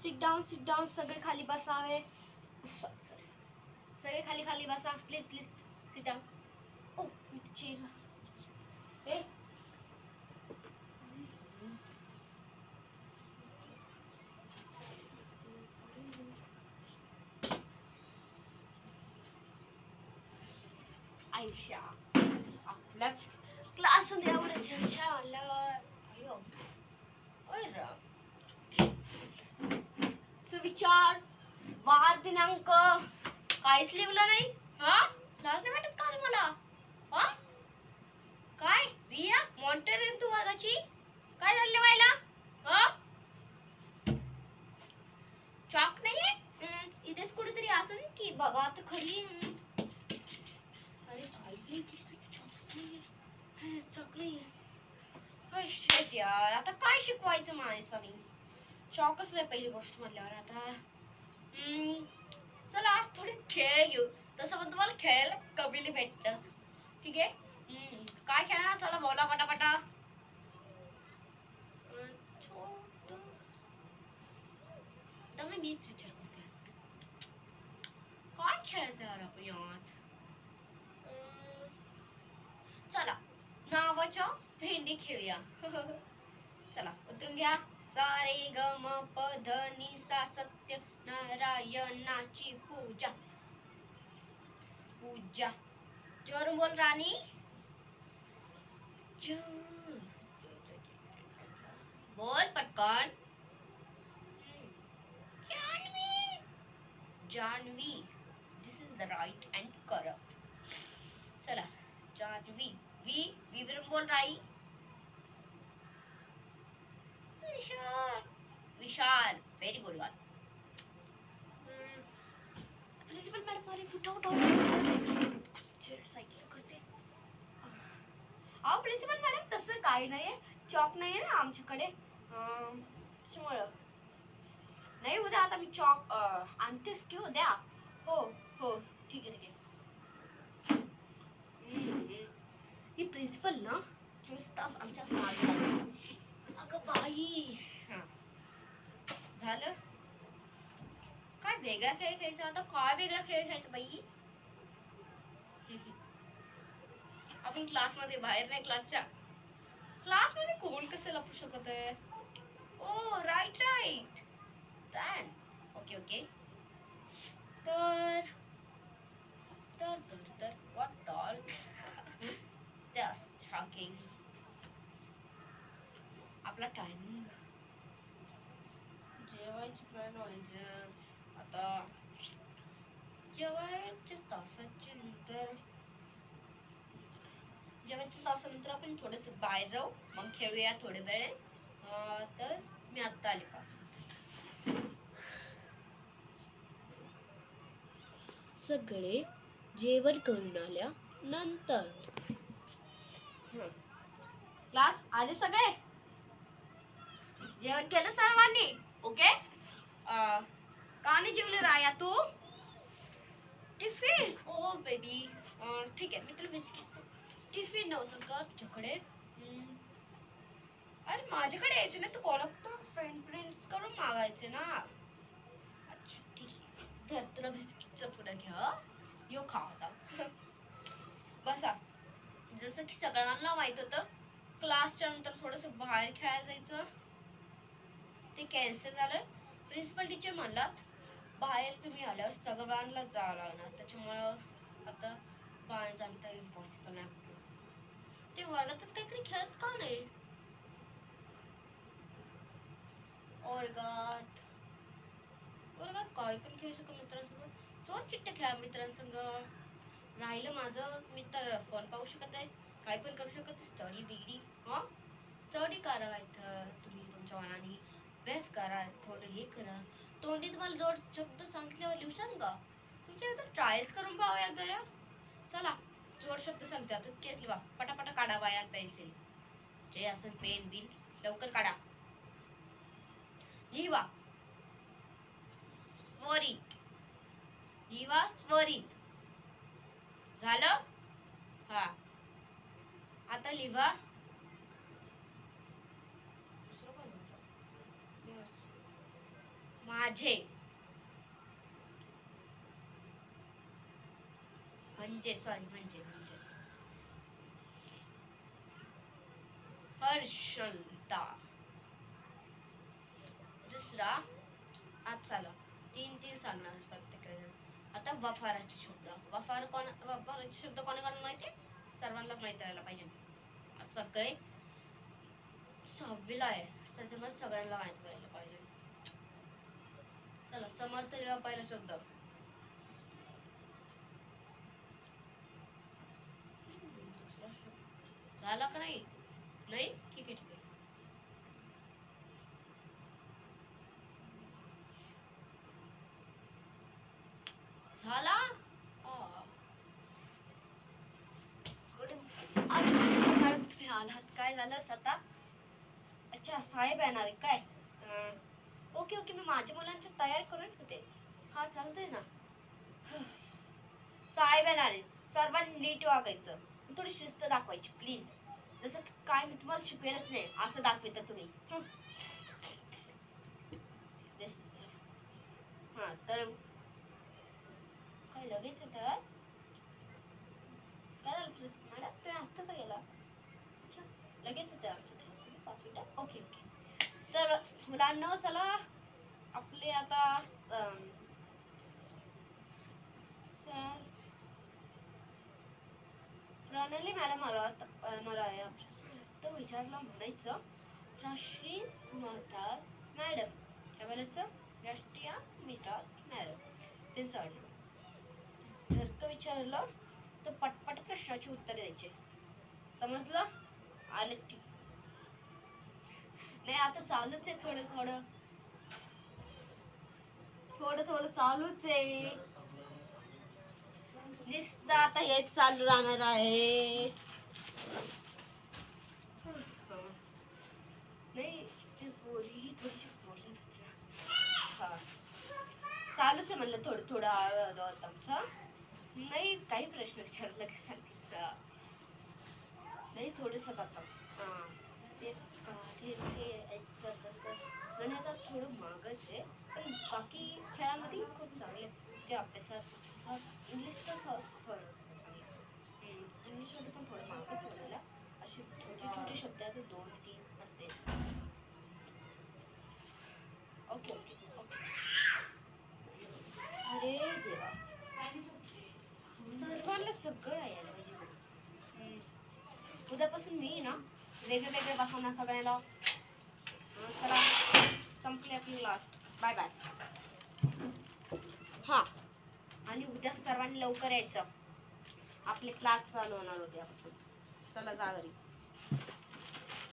Sit down सगळे खाली बसावे. सगळे खाली खाली बसा प्लीज प्लीज. Sit down. ओ चेअर. ए आयुष्या आपल्याच क्लास मध्ये एवढं घ्यायच्या आल्यावर अयो ओय राम. सुविचार वार दिनांक काहीच लिहिलं नाही. हा क्लास नाही वाटत का तुम्हाला? हा काय रिया मॉनिटर तू वर्गाची काय झालं व्हायला? हा चॉक नाहीये इथेच कुठेतरी असेल की बघा तर खरी. अरे काहीच नाही चॉक नाहीये. चॉक नाहीये. शिट यार आता काय शिकवायचं माणसाने. चॉकच नाही पहिली गोष्ट म्हणल्यावर. आता चला आज थोडे खेळ घेऊ. तसं पण तुम्हाला खेळायला कबीली भेटतं. ठीक आहे. काय खेळणार चला बोला पटापटा. मी मीच विचार करते काय खेळायचं यार आपण यात. चला नावाच्या भेंडी खेळूया. चला उतरून घ्या. सा रे ग म प ध नि सा सत्य नारायणाची पूजा. पूजा जोरून बोल राणी. बोल पटकन. Janvi. This is the right and correct. चला जानवी. वी वरून बोल राई. Vishal very good girl. Principal madam अरे उठा सायकल करते. अहो प्रिन्सिपल मॅडम तसं काही नाहीये. चॉक नाहीये ना आमच्याकडे त्याच्यामुळं नाही. उद्या आता मी चॉक आणतेस की उद्या. हो हो ठीक आहे ठीक आहे. ही प्रिन्सिपल ना 24 तास आमच्या मागे. अगं बाई झालं काय वेगळा खेळ खेळायचा. आता काय वेगळा खेळ खेळायचा बाई. आपण क्लास मध्ये बाहेर नाही क्लास मध्ये कोण कसं लपू शकत आहे. ओ राईट राईट ओके ओके. तर तर तर तर व्हॉट ऑल जस्ट शॉकिंग. आपला टायमिंग जेवायची प्लॅन व्हायचं. आता जेवायच्या तासाच्या नंतर जेवायच्या तासानंतर आपण थोडस बाहेर जाऊ मग खेळूया थोडे वेळ. तर मी आत्ता आले 5 मिनिट. सगळे जेवण करून आल्या नंतर क्लास आले सगळे जेवण केलं सर्वांनी. ओके का नाही जेवले राया तू? टिफिन ओ बेबी ठीक आहे मी तुला बिस्किट. टिफिन नव्हतं का तुझ्याकडे? अरे माझ्याकडे यायचे ना तू कोणाला फ्रेंड्स कडून मागायचे ना. अच्छा ठीक आहे तर तुला बिस्किटचं पुढे घ्या. यो खा आता. बसा. जसं की सगळ्यांना माहित होतं क्लासच्या नंतर थोडस बाहेर खेळायला जायचं ते कॅन्सल झालं. प्रिन्सिपल टीचर म्हणलात बाहेर तुम्ही आल्यावर सगळ्यांना जावं लागणार. त्याच्यामुळं आता बाहेर जाणं इम्पॉसिबल आहे. ते वर्गातच काहीतरी खेळत का नाही. वर्गात काय पण खेळू शकत मित्रांसोबत. चोर चिट्ट्या खेळा मित्रांसंग. राहिलं माझं मी तर फोन पाहू शकत आहे. काय पण करू शकत. स्टडी बिगडी स्टडी करा इथं तुम्ही तुमच्या मनाने. अभ्यास करा थोडं हे करा. तोंडी तुम्हाला जोड शब्द सांगितल्यावर लिहशाल का? तुमच्या इथं ट्रायल्स करून पाहूया जरा. चला जोड शब्द सांगते आता तेच लिहा. पटापटा काढा वाया पेन्सिल जे असेल पेन बिन लवकर काढा. लिहा स्वरित. लिहा स्वरित. झालं हा आता लिहा माझे म्हणजे हर्षलता. दुसरा आज चला तीन सांगणार प्रत्येकाने. आता वफाराचे शब्द. वफाराचे शब्द कोणाला माहिती? सर्वांना माहिती व्हायला पाहिजे. सगळे 6वीला आहे त्याच्यामुळे सगळ्यांना माहिती व्हायला पाहिजे. चला समर्थ लिहा पहिला शब्द. झाला का नाही? नाही ठीक आहे. झाला. तुम्ही आलात काय झालं स्वतः? अच्छा साहेब येणार आहे काय? ओके मी माझ्या मुलांची तयारी करून ठेवते. हा चालतंय ना. साहेब येणार आहे सर्वांनी नीट वागायचं. थोडी शिस्त दाखवायची प्लीज. जसं काय मी तुम्हाला शिकवेलच नाही असं दाखविता तुम्ही. हा तर काय लगेच येतात? काय झालं मॅडम तुम्ही आत्ता का गेला? अच्छा लगेच येते आमच्या क्लासमध्ये 5 मिनिटात. ओके तर मुलांना चला आपले आता प्रणाली मॅडम येणार आहे. तर विचारला म्हणायचं राष्ट्रीय मतदार मॅडम. काय बोलायचं? राष्ट्रीय मतदार मॅडम. त्यांचं आडनाव. जर का विचारलं तर पटपट प्रश्नाची उत्तर द्यायचे. समजलं? आले की नाही आता चालूच आहे थोडं चालूच आहे. नुसतं आता हेच चालू राहणार आहे. नाही ते पोरी थोडीशी बोलत होती ना. चालूच आहे म्हणलं थोडं आमचं. नाही काही प्रश्न विचारलं की सांगितलं नाही थोडंसं करतात. ते आणि आता थोडं मागच आहे पण बाकी खेळामध्ये खूप चांगले. ते अभ्यासात इंग्लिशचा इंग्लिशमध्ये पण थोडं मागच होणार. असे छोटे शब्द आहेत 2-3 असे. ओके अरे देवा सर्वांना सगळं यायला पाहिजे. उद्यापासून मी ना वेगळे बसवणार सगळ्याला. चला संपले आपली क्लास. बाय हा आणि उद्या सर्वांनी लवकर यायचं. आपले क्लास चालू होणार उद्यापासून. चला जा घरी.